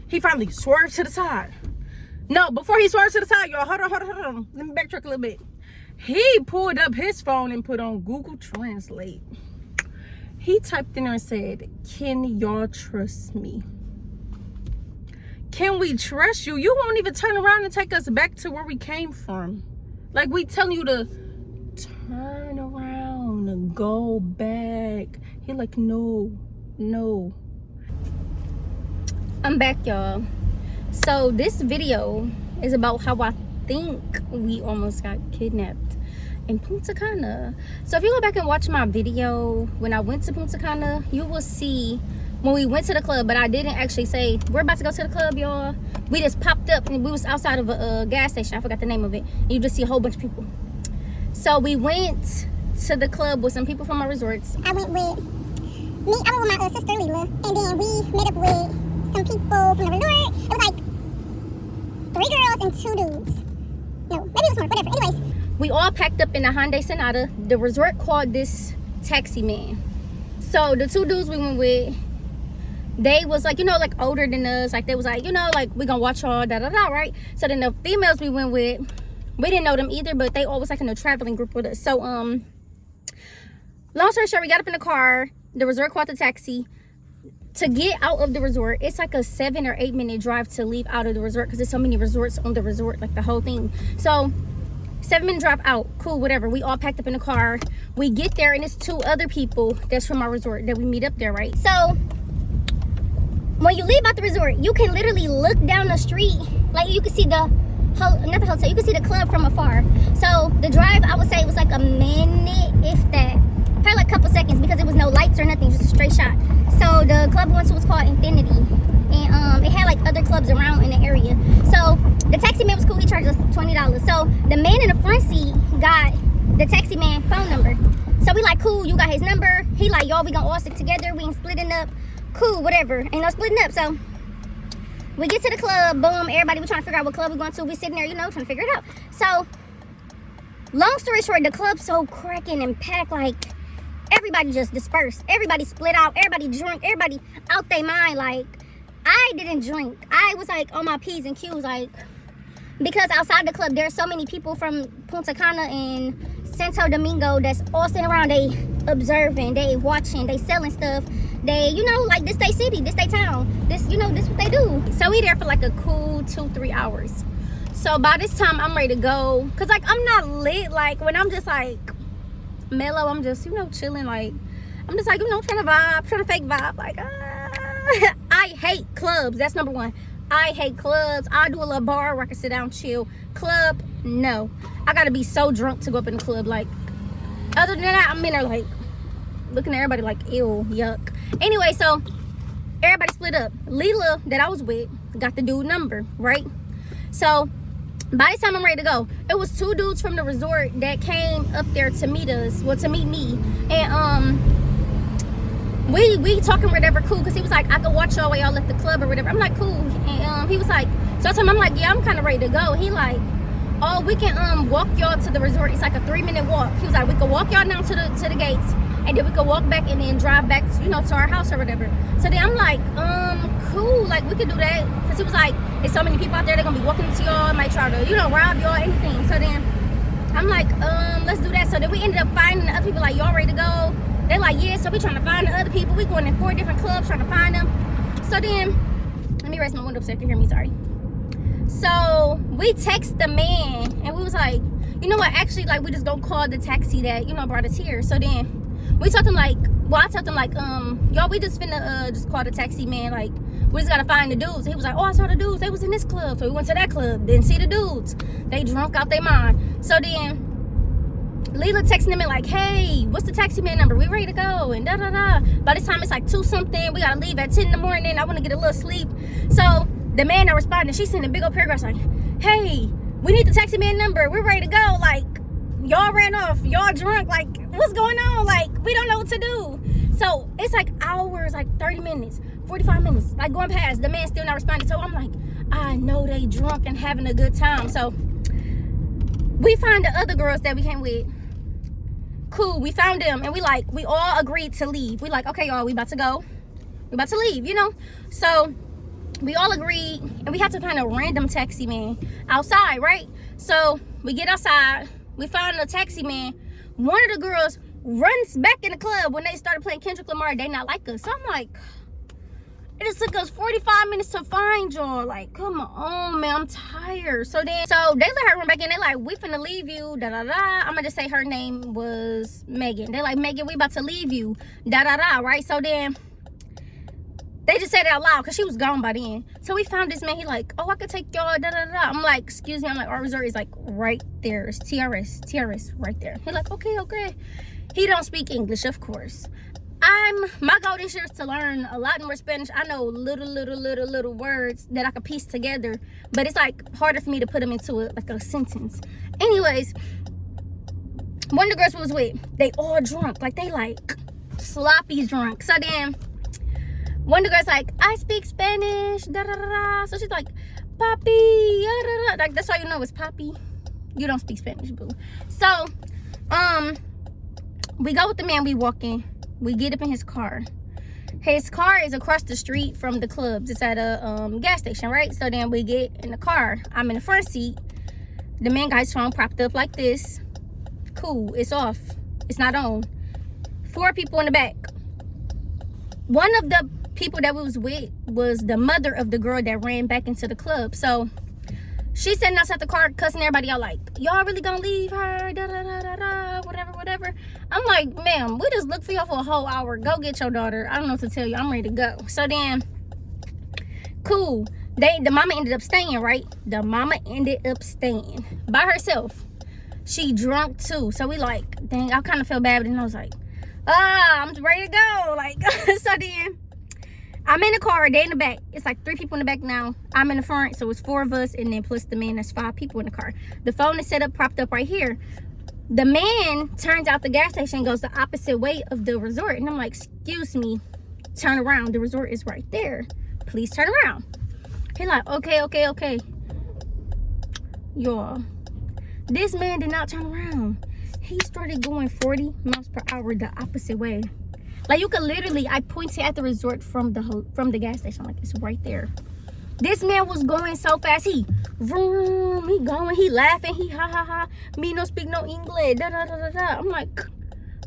He finally swerved to the side. No, before he swerved to the side, y'all, hold on. Let me backtrack a little bit. He pulled up his phone and put on Google Translate. He typed in there and said, "Can y'all trust me? Can we trust you? You won't even turn around and take us back to where we came from. Like, we telling you to turn around and go back." He like, no. I'm back, y'all. So this video is about how I think we almost got kidnapped in Punta Cana. So if you go back and watch my video when I went to Punta Cana, you will see when we went to the club, but I didn't actually say we're about to go to the club, y'all. We just popped up and we was outside of a gas station. I forgot the name of it. And you just see a whole bunch of people. So we went to the club with some people from our resorts. I went with my sister Leela, and then we met up with some people from the resort. It was like 3 girls and 2 dudes. No, maybe it was more, whatever. Anyways, we all packed up in a Hyundai Sonata. The resort called this taxi man. So the 2 dudes we went with, they was like, you know, like older than us. Like they was like, you know, like we gonna watch y'all, right? So then the females we went with, we didn't know them either, but they all was like in a traveling group with us. So long story short, we got up in the car. The resort called the taxi. To get out of the resort, it's like a 7 or 8 minute drive to leave out of the resort because there's so many resorts on the resort, like the whole thing. So 7-minute drive out, cool, whatever. We all packed up in the car. We get there and it's 2 other people that's from our resort that we meet up there, right? So when you leave out the resort, you can literally look down the street, like you can see not the hotel, you can see the club from afar. So the drive, I would say, was like a minute, if that, probably like a couple seconds, because there was no lights or nothing, just a straight shot. So the club we went to was called Infinity, and it had like other clubs around in the area. So the taxi man was cool. He charged us $20. So the man in the front seat got the taxi man phone number. So we like, cool, you got his number. He like, y'all, we gonna all stick together. We ain't splitting up. Cool, whatever. Ain't no splitting up. So we get to the club. Boom, everybody, we trying to figure out what club we going to. We sitting there, you know, trying to figure it out. So long story short, the club's so cracking and packed, like everybody just dispersed. Everybody split out. Everybody drunk. Everybody out their mind. Like, I didn't drink. I was like on my P's and Q's, like, because outside the club there's so many people from Punta Cana and Santo Domingo that's all sitting around. They observing, they watching, they selling stuff. They, you know, like, this they city, this they town, this, you know, this what they do. So we there for like a cool 2-3 hours. So by this time I'm ready to go, cause like I'm not lit. Like when I'm just like mellow, I'm just, you know, chilling. Like I'm just like, you know, trying to fake vibe. Like I hate clubs. That's number 1. I hate clubs. I'll do a little bar where I can sit down, chill. Club, no. I gotta be so drunk to go up in the club. Like, other than that, I'm in there like looking at everybody like, ew, yuck. Anyway, so everybody split up. Leela, that I was with, got the dude number, right? So by the time I'm ready to go, it was 2 dudes from the resort that came up there to meet us, well, to meet me. And we talking whatever, cool, because he was like, I could watch y'all while y'all left the club or whatever. I'm like, cool. And he was like, so I told him, I'm like, yeah, I'm kind of ready to go. He like, oh, we can walk y'all to the resort. It's like a 3-minute walk. He was like, we could walk y'all down to the gates, and then we could walk back and then drive back, you know, to our house or whatever. So then I'm like, cool, like we could do that, because he was like, there's so many people out there, they're gonna be walking into y'all, might try to, you know, rob y'all, anything. So then I'm like, let's do that. So then we ended up finding the other people, like, y'all ready to go? They're like, yeah. So we trying to find the other people. We going in 4 different clubs trying to find them. So then, let me raise my window up so you can hear me, sorry. So we text the man and we was like, you know what, actually, like, we just go call the taxi that, you know, brought us here. So then we told them like, well, I told them like, y'all, we just finna just call the taxi man, like, we just gotta find the dudes. He was like, oh, I saw the dudes, they was in this club. So we went to that club, didn't see the dudes. They drunk out their mind. So then Leela texting him and like, hey, what's the taxi man number? We ready to go and da-da-da. By this time it's like 2 something. We gotta leave at 10 in the morning. I wanna get a little sleep. So the man that responded, she sent a big old paragraph like, hey, we need the taxi man number. We're ready to go. Like, y'all ran off. Y'all drunk. Like, what's going on? Like, we don't know what to do. So it's like hours, like 30 minutes, 45 minutes, like going past. The man still not responding. So I'm like, I know they drunk and having a good time. So we find the other girls that we came with. Cool, we found them and we all agreed to leave. We like, okay, y'all, we about to go. We about to leave, you know? So we all agreed, and we had to find a random taxi man outside, right? So we get outside, we find a taxi man. One of the girls runs back in the club when they started playing Kendrick Lamar. They not like us. So I'm like, it just took us 45 minutes to find y'all. Like, come on, man, I'm tired. So they let her run back in. They like, we finna leave you, da da da. I'm gonna just say her name was Megan. They like, Megan, we about to leave you, da da da, right? So then they just said it out loud because she was gone by then. So we found this man. He like, oh, I could take y'all, da da da. I'm like, excuse me. I'm like, our resort is like right there. It's TRS right there. He like, okay. He don't speak English, of course. My goal this year is to learn a lot more Spanish. I know little words that I can piece together, but it's like harder for me to put them into a sentence. Anyways, one of the girls we was with, they all drunk, like they like sloppy drunk. So then one of the girls like, I speak Spanish, da da da da. So she's like, papi, da da da. Like that's all you know is papi. You don't speak Spanish, boo. So we go with the man. We walk in. We get up in his car. His car is across the street from the clubs. It's at a gas station, right? So then we get in the car. I'm in the front seat. The man got his phone propped up like this. Cool, it's off. It's not on. 4 people in the back. One of the people that we was with was the mother of the girl that ran back into the club. So she's sitting outside the car cussing everybody out like, y'all really gonna leave her, da da da da da, whatever. I'm like, ma'am, we just looked for y'all for a whole hour. Go get your daughter. I don't know what to tell you. I'm ready to go. So then, cool. The mama ended up staying, right? The mama ended up staying by herself. She drunk too. So we like, dang, I kind of felt bad, but then I was like, I'm ready to go. Like, so then I'm in the car, they in the back. It's like 3 people in the back now. I'm in the front, so it's 4 of us, and then plus the man, that's 5 people in the car. The phone is set up, propped up right here. The man turns out the gas station, goes the opposite way of the resort. And I'm like, excuse me, turn around. The resort is right there. Please turn around. He like, okay. Y'all, this man did not turn around. He started going 40 miles per hour the opposite way. Like you could literally, I pointed at the resort from the gas station, like it's right there. This man was going so fast. He going, he laughing, he ha. Me no speak no English, da da da da da. I'm like,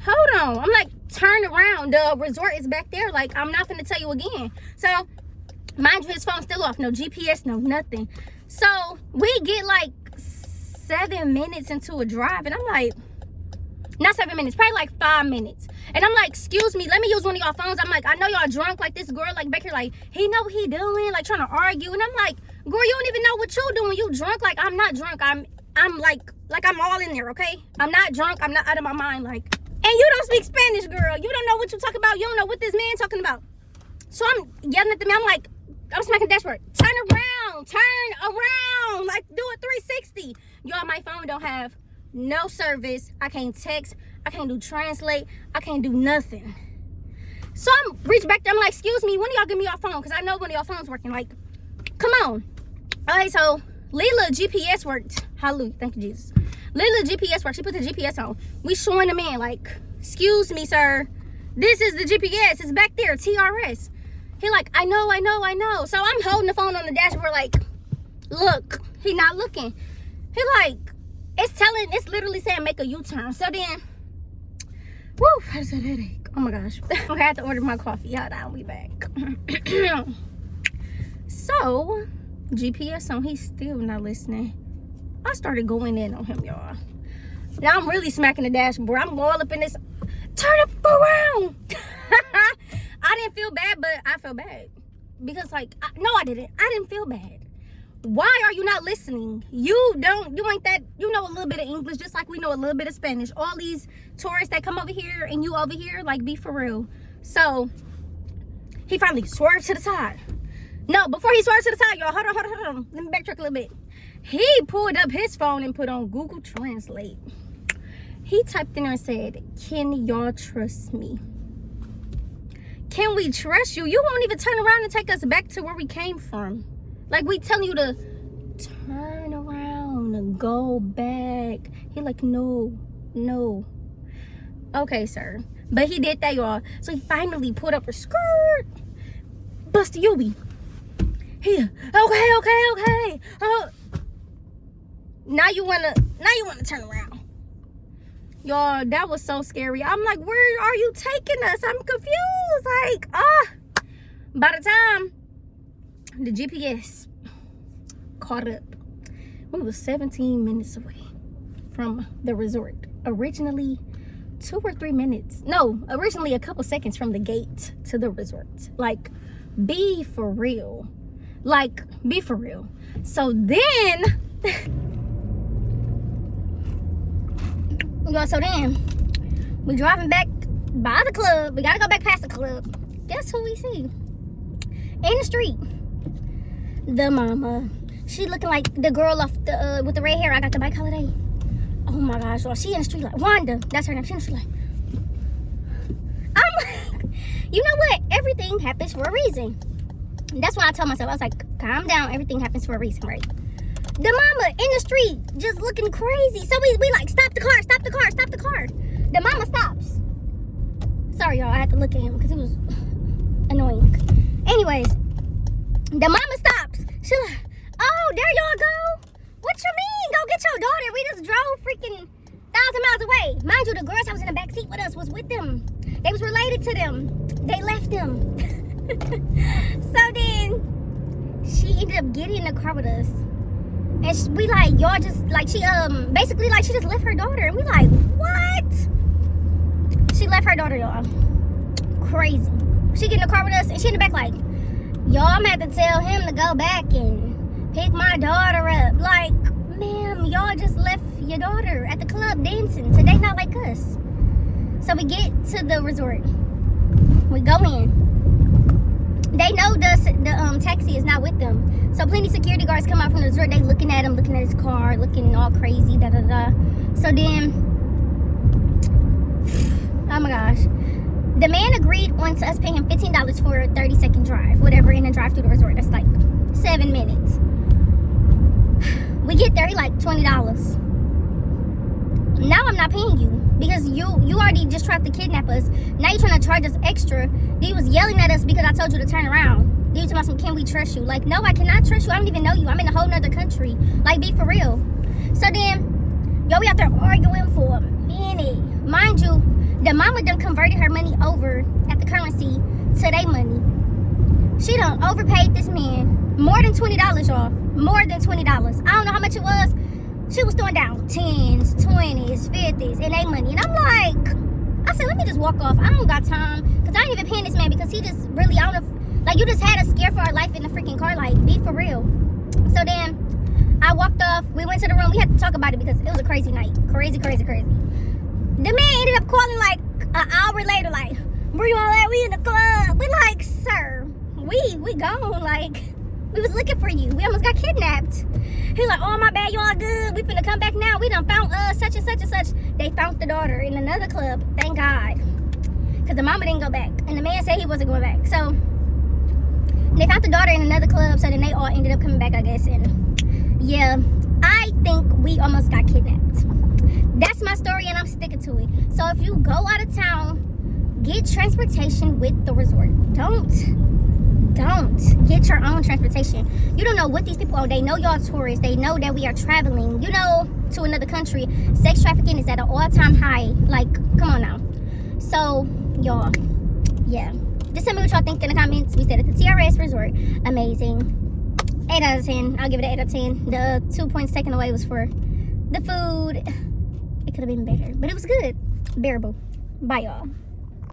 hold on. I'm like, turn around. The resort is back there. Like, I'm not gonna tell you again. So, mind you, his phone's still off. No GPS, no nothing. So we get like 7 minutes into a drive, and I'm like, not 7 minutes, probably like 5 minutes. And I'm like, excuse me, let me use one of y'all phones. I'm like, I know y'all drunk, like this girl, like back here, like, he know what he doing, like trying to argue. And I'm like, girl, you don't even know what you doing. You drunk. Like, I'm not drunk. I'm like I'm all in there, okay? I'm not drunk. I'm not out of my mind, like. And you don't speak Spanish, girl. You don't know what you're talking about. You don't know what this man talking about. So I'm yelling at the man. I'm like, I'm smacking the dashboard. Turn around, like do a 360. Y'all, my phone don't have no service. I can't text. I can't do translate. I can't do nothing. So I'm reach back there. I'm like, excuse me, when do y'all give me your phone? Because I know one of y'all phones working. Like, come on. All right, so Leila GPS worked. Hallelujah. Thank you, Jesus. Leila GPS worked. She put the GPS on. We showing the man like, excuse me, sir. This is the GPS. It's back there. TRS. He like, I know. So I'm holding the phone on the dashboard like, look. He not looking. He like, it's literally saying make a U-turn. So then, woo, I just had a headache. Oh my gosh. I had to order my coffee. Hold on, we back. So, GPS on, he's still not listening. I started going in on him, y'all. Now I'm really smacking the dashboard. I'm all up in this. Turn up around. I didn't feel bad, but I felt bad. Because I didn't feel bad. Why are you not listening? You ain't that, you know a little bit of English just like we know a little bit of Spanish. All these tourists that come over here and you over here, like, be for real. So he finally swerved to the side. No, before he swerved to the side, y'all, hold on. Let me backtrack a little bit. He pulled up his phone and put on Google Translate. He typed in there and said, can y'all trust me? Can we trust you? You won't even turn around and take us back to where we came from. Like, we telling you to turn around and go back. He like, no. Okay, sir. But he did that, y'all. So he finally put up a skirt. Bust the Yubi. Here. Okay. Oh. Now you wanna turn around. Y'all, that was so scary. I'm like, where are you taking us? I'm confused. Like, by the time the GPS caught up, we was 17 minutes away from the resort. Originally 2 or 3 minutes. No, originally a couple seconds from the gate to the resort. Like, be for real. Like, be for real. So then we driving back by the club. We gotta go back past the club. Guess who we see in the street? The mama. She looking like the girl off the with the red hair. I got the bike holiday. Oh my gosh, y'all. She in the street like Wanda. That's her name. She in the street like. I'm like, you know what? Everything happens for a reason. And that's why I told myself, I was like, calm down. Everything happens for a reason, right? The mama in the street just looking crazy. So we like, stop the car. The mama stops. Sorry, y'all. I had to look at him because it was annoying. Anyways, the mama stops. She like, oh, there y'all go. What you mean? Go get your daughter. We just drove freaking 1,000 miles away. Mind you, the girls that was in the back seat with us was with them. They was related to them. They left them. So then she ended up getting in the car with us. And we like, y'all just, like, she, basically, like, she just left her daughter. And we like, what? She left her daughter, y'all. Crazy. She get in the car with us, and she in the back like, y'all, I'm gonna have to tell him to go back and pick my daughter up. Like, ma'am, y'all just left your daughter at the club dancing. So they not like us. So we get to the resort. We go in. They know the taxi is not with them. So plenty security guards come out from the resort. They looking at him, looking at his car, looking all crazy, So then, oh my gosh. The man agreed on to us paying him $15 for a 30-second drive, whatever, in a drive through the resort. That's like 7 minutes. We get there, he like $20. Now I'm not paying you because you already just tried to kidnap us. Now you're trying to charge us extra. He was yelling at us because I told you to turn around. Then you told me, can we trust you? Like, no, I cannot trust you. I don't even know you. I'm in a whole nother country. Like, be for real. So then, yo, we out there arguing for a minute. Mind you, the mama done converted her money over at the currency to their money. She done overpaid this man more than $20, y'all. More than $20. I don't know how much it was. She was throwing down 10s, 20s, 50s, and they money. And I'm like, I said, let me just walk off. I don't got time. Because I ain't even paying this man because he just really, I don't know. Like, you just had us scared for our life in the freaking car. Like, be for real. So then, I walked off. We went to the room. We had to talk about it because it was a crazy night. Crazy. The man ended up calling like an hour later, like, where you all at? We in the club. We like, sir, we gone. Like, we was looking for you. We almost got kidnapped. He like, oh, my bad, you all good. We finna come back now. We done found such and such and such. They found the daughter in another club. Thank God. Because the mama didn't go back. And the man said he wasn't going back. So, they found the daughter in another club. So then they all ended up coming back, I guess. And yeah, I think we almost got kidnapped. That's my story and I'm sticking to it. So if you go out of town, get transportation with the resort. Don't get your own transportation. You don't know what these people are. They know y'all tourists. They know that we are traveling, you know, to another country. Sex trafficking is at an all-time high. Like, come on now. So, y'all, yeah. Just tell me what y'all think in the comments. We stayed at the TRS resort. Amazing. 8 out of 10. I'll give it an 8 out of 10. The 2 points taken away was for the food. It could have been better, but it was good. Bearable. Bye, y'all.